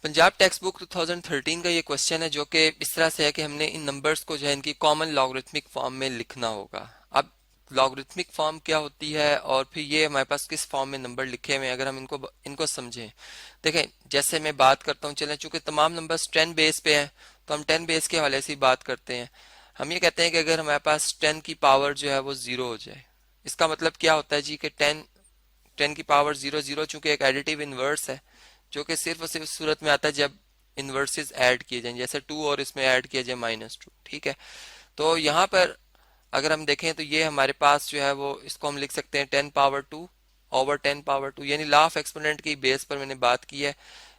Punjab text book 2013 का ये question है जो कि इस तरह से है कि हमने इन नंबर्स को जो है इनकी कॉमन लॉगरिथमिक फॉर्म में लिखना होगा। अब लॉगरिथमिक फॉर्म क्या होती है और फिर ये हमारे पास किस फॉर्म में नंबर लिखे हुए हैं, अगर हम इनको इनको समझें। देखें, जैसे मैं बात करता हूँ, चलें चूंकि तमाम नंबर्स 10 बेस पे हैं तो हम 10 बेस के हवाले से ही बात करते हैं। हम ये कहते हैं कि अगर हमारे पास 10 की पावर जो है वो जीरो हो जाए, इसका मतलब क्या होता है जी कि 10 की पावर जीरो, जीरो चूंकि एक एडिटिव इनवर्स है जो कि सिर्फ और सिर्फ उस सूरत में आता है जब इनवर्सेस ऐड किए जाएं, जैसे 2 और इसमें ऐड किया जाए -2। ठीक है, तो यहाँ पर अगर हम देखें तो ये हमारे पास जो है वो इसको हम लिख सकते हैं 10 पावर 2 ओवर 10 पावर 2, यानी लॉ ऑफ एक्सपोनेंट की बेस पर मैंने बात की है।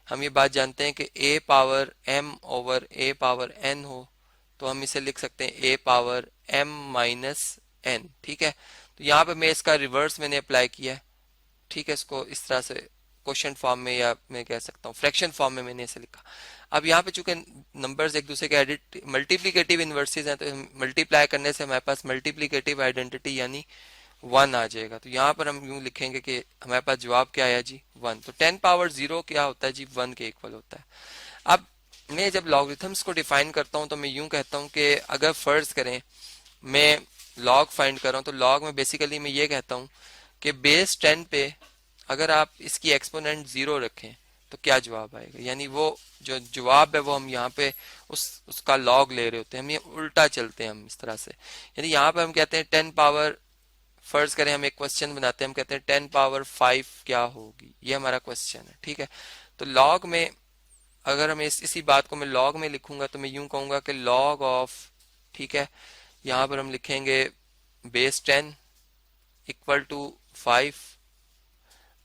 हम ये बात जानते हैं कि a power m over a power n हो तो हम इसे लिख सकते हैं a power m minus n। ठीक है, तो यहाँ पे मैं इसका रिवर्स मैंने अप्लाई किया है। ठीक है, इसको इस तरह से क्वेश्चन फॉर्म में या मैं कह सकता हूँ फ्रैक्शन फॉर्म में मैंने इसे लिखा। अब यहाँ पे चूंकि नंबर्स एक दूसरे के एडिट मल्टीप्लिकेटिव इनवर्सेस हैं तो मल्टीप्लाई करने से हमारे पास मल्टीप्लिकेटिव आइडेंटिटी यानी 1 आ जाएगा। तो यहाँ पर हम यूं लिखेंगे कि हमारे पास जवाब क्या आया जी 1। तो 10 पावर 0 क्या होता है जी 1 के इक्वल होता है। अब मैं जब लॉगरिथम्स को डिफाइन करता हूँ तो मैं यूं कहता हूँ कि अगर फर्ज करें मैं लॉग फाइंड कर रहा हूँ तो लॉग में बेसिकली मैं ये कहता हूँ कि बेस 10 पे अगर आप इसकी एक्सपोनेंट 0 रखें तो क्या जवाब आएगा, यानी वो जो जवाब है वो हम यहाँ पे उसका लॉग ले रहे होते हैं। हम ये उल्टा चलते हैं हम इस तरह से, यानी यहाँ पे हम कहते हैं 10 पावर, फर्ज करें हम एक क्वेश्चन बनाते हैं, हम कहते हैं 10 पावर 5 क्या होगी, ये हमारा क्वेश्चन है। ठीक है, तो लॉग में अगर हम इसी बात को मैं लॉग में लिखूंगा तो मैं यूं कहूंगा कि लॉग ऑफ, ठीक है, यहाँ पर हम लिखेंगे बेस 10 इक्वल टू 5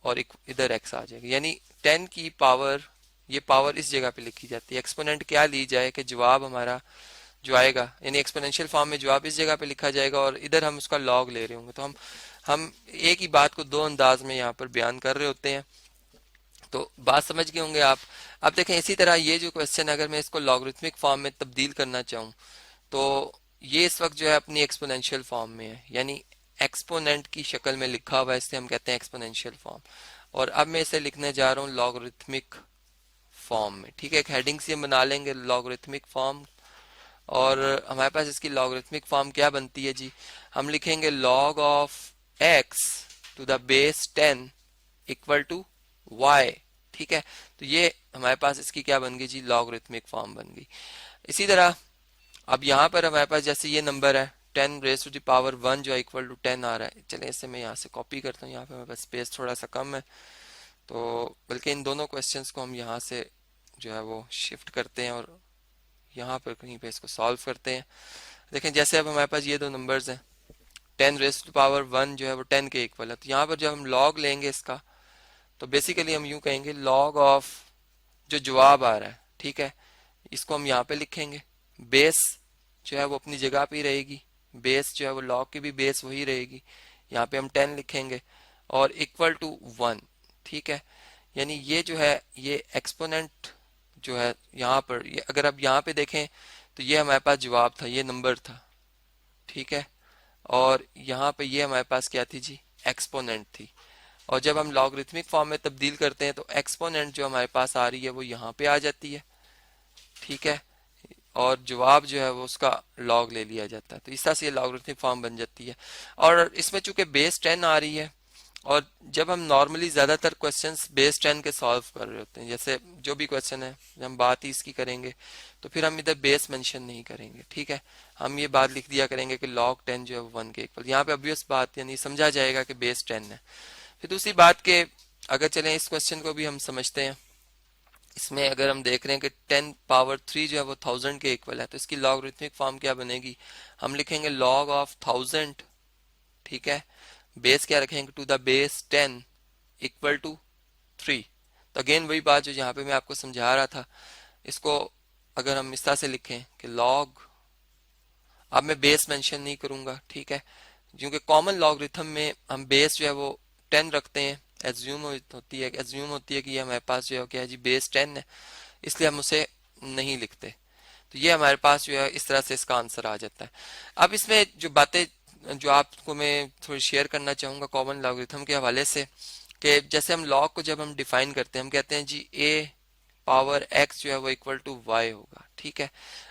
और इधर x आ जाएगा, यानी 10 की पावर, ये पावर इस जगह पे लिखी जाती है। एक्सपोनेंट क्या ली जाए कि जवाब हमारा जो आएगा, यानी एक्सपोनेंशियल फॉर्म में जवाब इस जगह पे लिखा जाएगा और इधर हम उसका लॉग ले रहे होंगे। तो हम एक ही बात को दो अंदाज में यहाँ पर बयान कर रहे होते हैं। तो बात समझ गए होंगे आप। अब देखें इसी तरह ये जो क्वेश्चन है अगर मैं इसको लॉगरिथमिक फॉर्म में तब्दील करना चाहूँ तो ये इस वक्त जो है अपनी एक्सपोनेंशियल फॉर्म में है, यानी एक्सपोनेंट की शक्ल में लिखा हुआ है, इससे हम कहते हैं एक्सपोनेंशियल फॉर्म। और अब मैं इसे लिखने जा रहा हूँ लॉगरिथमिक फॉर्म में। ठीक है, एक हेडिंग से हम बना लेंगे लॉगरिथमिक फॉर्म और हमारे पास इसकी लॉगरिथमिक फॉर्म क्या बनती है जी, हम लिखेंगे log of x to the base 10 equal to y. ठीक है, तो ये हमारे पास इसकी क्या बन गई जी लॉगरिथमिक फॉर्म बन गई। इसी तरह अब यहाँ पर हमारे पास जैसे ये नंबर है 10 रेज टू द पावर 1 जो इक्वल टू 10 आ रहा है, चले इसे मैं यहाँ से कॉपी करता हूँ, यहाँ पे हमारे पास स्पेस थोड़ा सा कम है तो बल्कि इन दोनों क्वेश्चंस को हम यहाँ से जो है वो शिफ्ट करते हैं और यहाँ पर कहीं पे इसको सॉल्व करते हैं। देखें जैसे अब हमारे पास ये दो नंबर्स हैं 10 रेज टू पावर 1 जो है वो 10 के इक्वल है, तो यहाँ पर जब हम लॉग लेंगे इसका तो बेसिकली हम यूं कहेंगे लॉग ऑफ जो जवाब आ रहा है, ठीक है, इसको हम यहाँ पे लिखेंगे। बेस जो है वो अपनी जगह पे ही रहेगी, बेस जो है वो लॉग की भी बेस वही रहेगी, यहाँ पे हम 10 लिखेंगे और इक्वल टू 1। ठीक है, यानी ये जो है ये एक्सपोनेंट जो है यहाँ पर ये अगर आप यहाँ पे देखें तो ये हमारे पास जवाब था, ये नंबर था। ठीक है, और यहाँ पे ये हमारे पास क्या थी जी एक्सपोनेंट थी। और जब हम लॉगरिथमिक फॉर्म में तब्दील करते हैं तो एक्सपोनेंट जो हमारे पास आ रही है वो यहाँ पे आ जाती है। ठीक है, और जवाब जो है वो उसका लॉग ले लिया जाता है, तो इस तरह से ये लॉगरिथमिक फॉर्म बन जाती है। और इसमें चूंकि बेस 10 आ रही है और जब हम नॉर्मली ज्यादातर क्वेश्चंस बेस 10 के सॉल्व कर रहे होते हैं, जैसे जो भी क्वेश्चन है जब हम बात ही इसकी करेंगे तो फिर हम इधर बेस मेंशन नहीं करेंगे। ठीक है, हम ये बात लिख दिया करेंगे कि लॉग 10 जो है 1 के इक्वल, यहाँ पे ऑब्वियस बात यानी समझा जाएगा कि बेस 10 है। फिर दूसरी बात के अगर चलें इस क्वेश्चन को भी हम समझते हैं, इसमें अगर हम देख रहे हैं कि 10 पावर 3 जो है वो 1000 के इक्वल है तो इसकी लॉगरिथमिक फॉर्म क्या बनेगी, हम लिखेंगे लॉग ऑफ 1000। ठीक है, बेस क्या रखेंगे to the base 10 equal to 3। तो अगेन वही बात जो यहाँ पे मैं आपको समझा रहा था, इसको अगर हम इस तरह से लिखें कि लॉग, अब मैं बेस मेंशन नहीं करूंगा। ठीक है, क्योंकि कॉमन लॉगरिथम में हम बेस जो है वो 10 रखते हैं, एज्यूम होती है कि ये हमारे पास जो है क्या है जी बेस 10 है, इसलिए हम उसे नहीं लिखते। तो ये हमारे पास जो है इस तरह से इसका आंसर आ जाता है। अब इसमें जो बातें जो आपको मैं थोड़ी शेयर करना चाहूंगा कॉमन लॉगरिथम के हवाले से, कि जैसे हम लॉग को जब हम डिफाइन करते हैं हम कहते हैं जी a पावर x जो है वो इक्वल टू y होगा। ठीक है,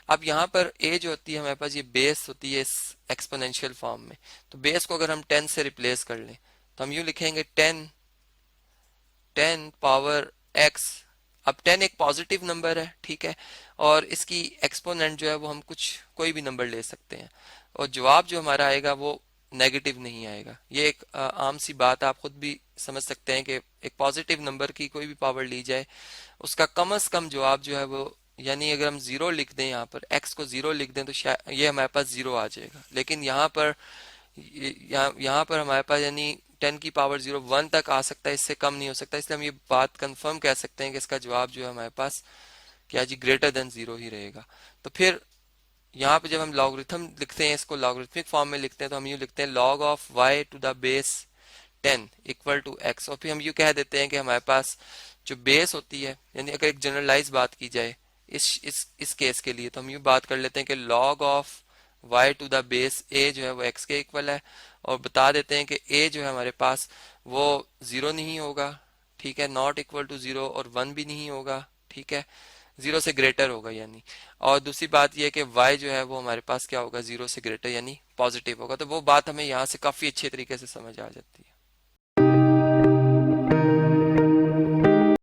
अब यहाँ पर a जो होती है हमारे पास ये बेस होती है इस एक्सपोनेंशियल फॉर्म में, तो बेस को अगर हम 10 से रिप्लेस कर लें तो हम यूँ लिखेंगे 10 पावर x। अब 10 एक पॉजिटिव नंबर है, ठीक है, और इसकी एक्सपोनेंट जो है वो हम कुछ कोई भी नंबर ले सकते हैं, और जवाब जो हमारा आएगा वो नेगेटिव नहीं आएगा। ये एक आम सी बात आप खुद भी समझ सकते हैं कि एक पॉजिटिव नंबर की कोई भी पावर ली जाए उसका कम से कम जवाब जो है वो, यानी अगर हम जीरो लिख दें, यहाँ पर x को जीरो लिख दें तो शायद ये हमारे पास जीरो आ जाएगा, लेकिन यहाँ पर हमारे पास यानी 10 की पावर 0 1 तक आ सकता है, इससे कम नहीं हो सकता, इसलिए हम ये बात कंफर्म कह सकते हैं कि इसका जवाब जो है हमारे पास क्या जी ग्रेटर देन 0 ही रहेगा। तो फिर यहाँ पे जब हम लॉगरिथम लिखते हैं, इसको लॉगरिथमिक फॉर्म में लिखते हैं, तो हम यूँ लिखते हैं log of y to the base 10 equal to x, और फिर हम यूँ कह देते हैं कि हमारे पास जो बेस होती है, यानी अगर एक जनरलाइज बात की जाए इस केस के लिए, तो हम यूँ बात कर लेते हैं कि log of y to the base a जो है वो x के इक्वल है, और बता देते हैं कि a जो है हमारे पास वो 0 नहीं होगा, ठीक है, नॉट इक्वल टू 0, और 1 भी नहीं होगा, ठीक है, 0 से ग्रेटर होगा यानी। और दूसरी बात यह है कि y जो है वो हमारे पास क्या होगा, 0 से ग्रेटर यानी पॉजिटिव होगा। तो वो बात हमें यहाँ से काफी अच्छे तरीके से समझ आ जाती है।